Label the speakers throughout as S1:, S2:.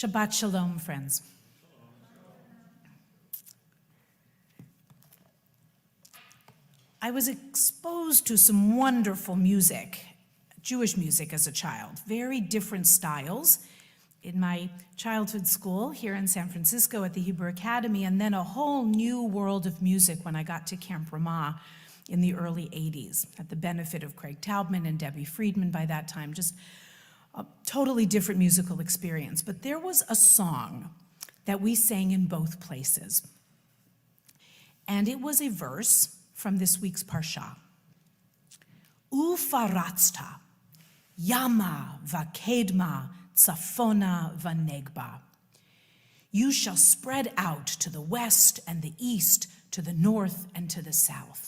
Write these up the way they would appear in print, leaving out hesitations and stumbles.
S1: Shabbat Shalom, friends. I was exposed to some wonderful music, Jewish music as a child, very different styles in my childhood school here in San Francisco at the Hebrew Academy, and then a whole new world of music when I got to Camp Ramah in the early 80s, at the benefit of Craig Taubman and Debbie Friedman by that time, just a totally different musical experience. But there was a song that we sang in both places. And it was a verse from this week's Parashat. Ufaratzta, Yama vakedma tzafona vanegba. You shall spread out to the west and the east, to the north and to the south.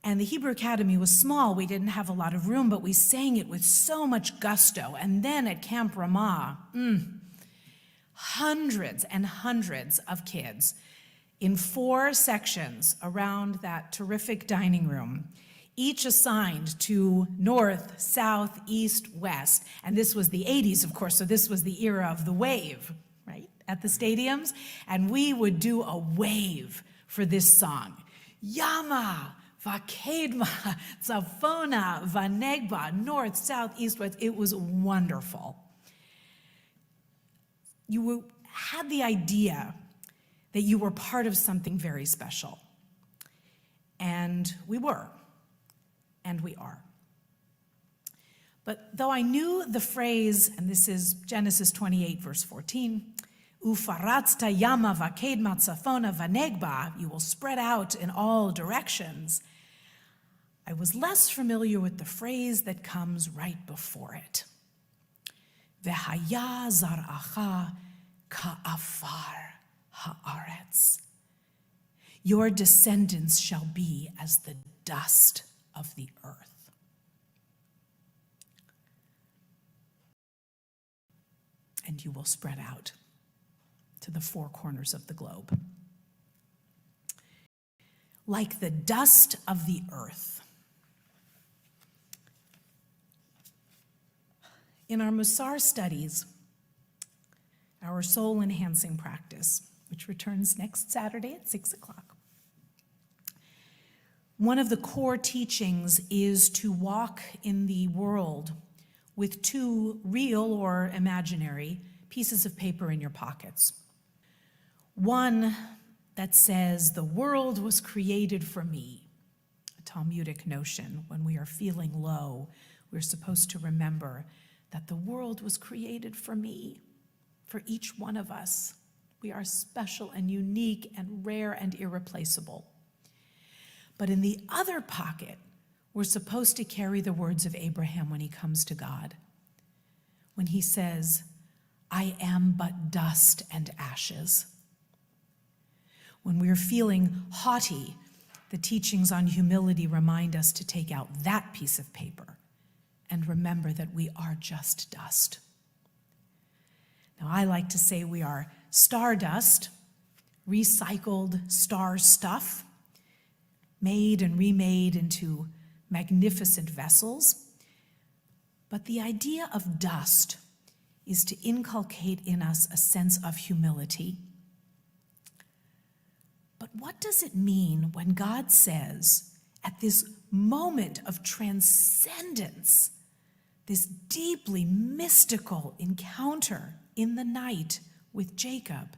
S1: And the Hebrew Academy was small. We didn't have a lot of room, but we sang it with so much gusto. And then at Camp Ramah, hundreds and hundreds of kids in 4 sections around that terrific dining room, each assigned to north, south, east, west. And this was the 80s, of course, so this was the era of the wave, right, at the stadiums. And we would do a wave for this song. Yama, Vakedma, Tzafona, Vanegba, north, south, east, west. It was wonderful. You had the idea that you were part of something very special. And we were, and we are. But though I knew the phrase, and this is Genesis 28, verse 14, Ufaratzta yama vakedma tzafona vanegba, you will spread out in all directions, I was less familiar with the phrase that comes right before it. Vehaya zar'acha ka'afar ha'aretz. Your descendants shall be as the dust of the earth. And you will spread out to the 4 corners of the globe. Like the dust of the earth. In our Musar studies, our soul-enhancing practice, which returns next Saturday at 6 o'clock, one of the core teachings is to walk in the world with 2 real or imaginary pieces of paper in your pockets. One that says, the world was created for me, a Talmudic notion. When we are feeling low, we're supposed to remember that the world was created for me, for each one of us. We are special and unique and rare and irreplaceable. But in the other pocket, we're supposed to carry the words of Abraham when he comes to God, when he says, I am but dust and ashes. When we're feeling haughty, the teachings on humility remind us to take out that piece of paper and remember that we are just dust. Now, I like to say we are stardust, recycled star stuff, made and remade into magnificent vessels. But the idea of dust is to inculcate in us a sense of humility. But what does it mean when God says, at this moment of transcendence, this deeply mystical encounter in the night with Jacob,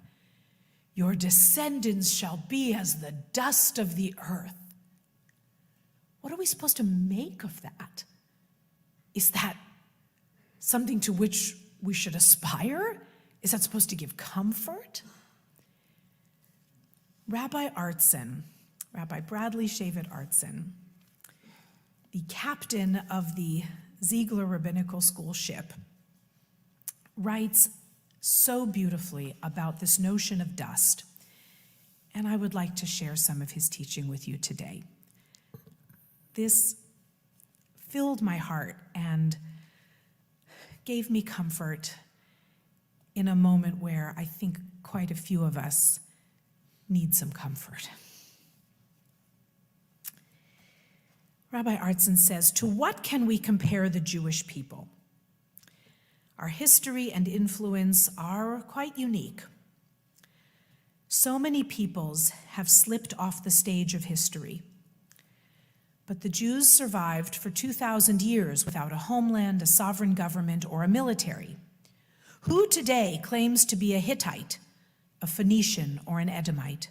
S1: your descendants shall be as the dust of the earth? What are we supposed to make of that? Is that something to which we should aspire? Is that supposed to give comfort? Rabbi Bradley Shavit Artson, the captain of the Ziegler Rabbinical School ship, writes so beautifully about this notion of dust, and I would like to share some of his teaching with you today. This filled my heart and gave me comfort in a moment where I think quite a few of us need some comfort. Rabbi Artson says, to what can we compare the Jewish people? Our history and influence are quite unique. So many peoples have slipped off the stage of history. But the Jews survived for 2,000 years without a homeland, a sovereign government, or a military. Who today claims to be a Hittite, a Phoenician, or an Edomite?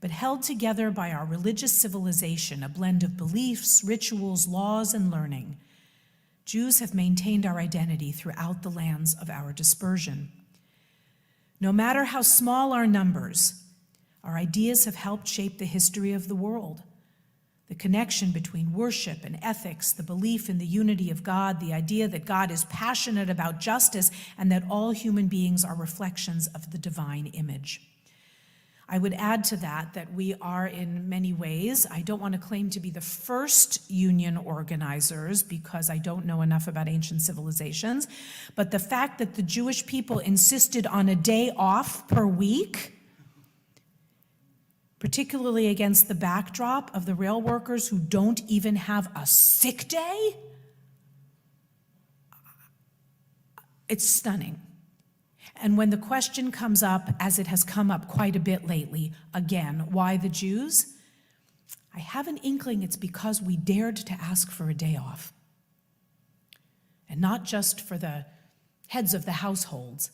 S1: But held together by our religious civilization, a blend of beliefs, rituals, laws, and learning, Jews have maintained our identity throughout the lands of our dispersion. No matter how small our numbers, our ideas have helped shape the history of the world. The connection between worship and ethics, the belief in the unity of God, the idea that God is passionate about justice, and that all human beings are reflections of the divine image. I would add to that we are in many ways, I don't want to claim to be the first union organizers because I don't know enough about ancient civilizations, but the fact that the Jewish people insisted on a day off per week, particularly against the backdrop of the rail workers who don't even have a sick day, it's stunning. And when the question comes up, as it has come up quite a bit lately, again, why the Jews? I have an inkling it's because we dared to ask for a day off. And not just for the heads of the households,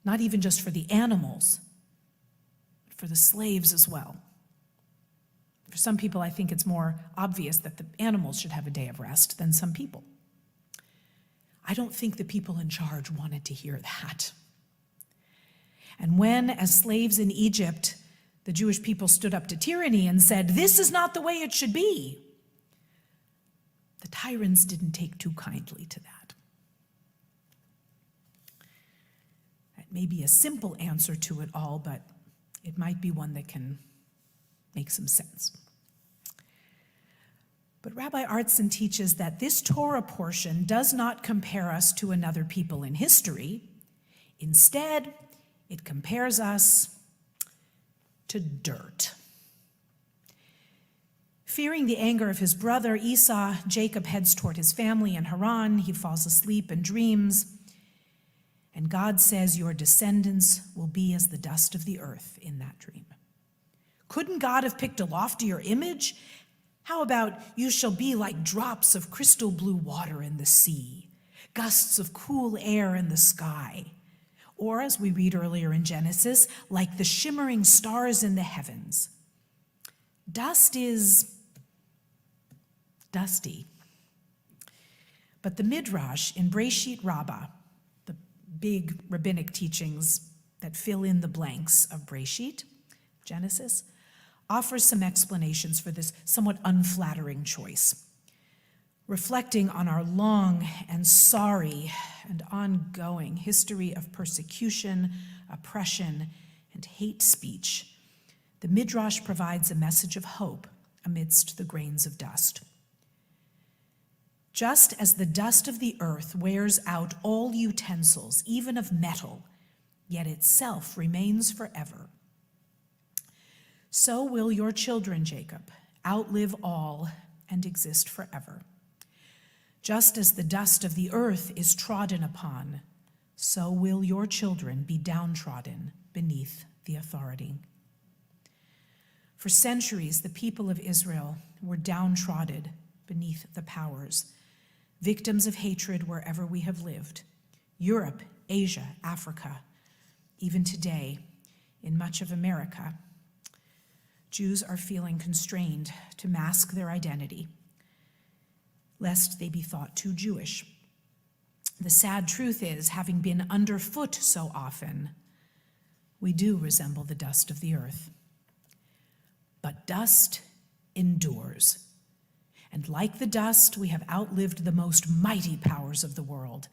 S1: not even just for the animals, but for the slaves as well. For some people, I think it's more obvious that the animals should have a day of rest than some people. I don't think the people in charge wanted to hear that. And when, as slaves in Egypt, the Jewish people stood up to tyranny and said, "This is not the way it should be," the tyrants didn't take too kindly to that. That may be a simple answer to it all, but it might be one that can make some sense. But Rabbi Artson teaches that this Torah portion does not compare us to another people in history. Instead, it compares us to dirt. Fearing the anger of his brother Esau, Jacob heads toward his family in Haran. He falls asleep and dreams. And God says, "Your descendants will be as the dust of the earth," in that dream. Couldn't God have picked a loftier image? How about, "You shall be like drops of crystal blue water in the sea, gusts of cool air in the sky," or, as we read earlier in Genesis, like the shimmering stars in the heavens. Dust is dusty. But the Midrash in Breshit Rabbah, the big rabbinic teachings that fill in the blanks of Breshit, Genesis, offers some explanations for this somewhat unflattering choice. Reflecting on our long and sorry and ongoing history of persecution, oppression, and hate speech, the Midrash provides a message of hope amidst the grains of dust. Just as the dust of the earth wears out all utensils, even of metal, yet itself remains forever, so will your children, Jacob, outlive all and exist forever. Just as the dust of the earth is trodden upon, so will your children be downtrodden beneath the authority. For centuries, the people of Israel were downtrodden beneath the powers, victims of hatred wherever we have lived. Europe, Asia, Africa, even today, in much of America, Jews are feeling constrained to mask their identity, lest they be thought too Jewish. The sad truth is, having been underfoot so often, we do resemble the dust of the earth. But dust endures. And like the dust, we have outlived the most mighty powers of the world.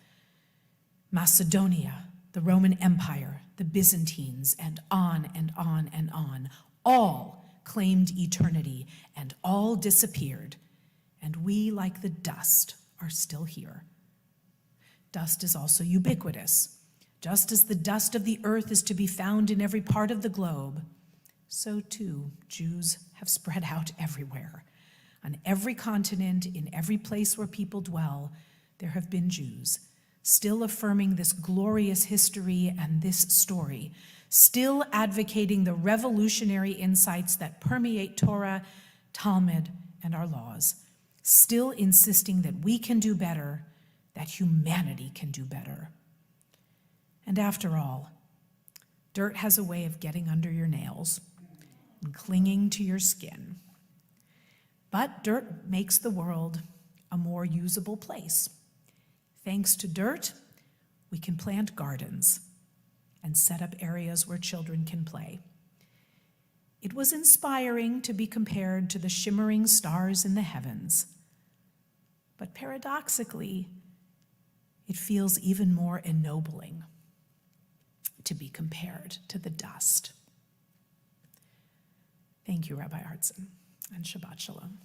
S1: Macedonia, the Roman Empire, the Byzantines, and on and on and on. All claimed eternity, and all disappeared, and we, like the dust, are still here. Dust is also ubiquitous. Just as the dust of the earth is to be found in every part of the globe, so too Jews have spread out everywhere. On every continent, in every place where people dwell, there have been Jews, still affirming this glorious history and this story, still advocating the revolutionary insights that permeate Torah, Talmud, and our laws, still insisting that we can do better, that humanity can do better. And after all, dirt has a way of getting under your nails and clinging to your skin. But dirt makes the world a more usable place. Thanks to dirt, we can plant gardens and set up areas where children can play. It was inspiring to be compared to the shimmering stars in the heavens. But paradoxically, it feels even more ennobling to be compared to the dust. Thank you, Rabbi Artson, and Shabbat Shalom.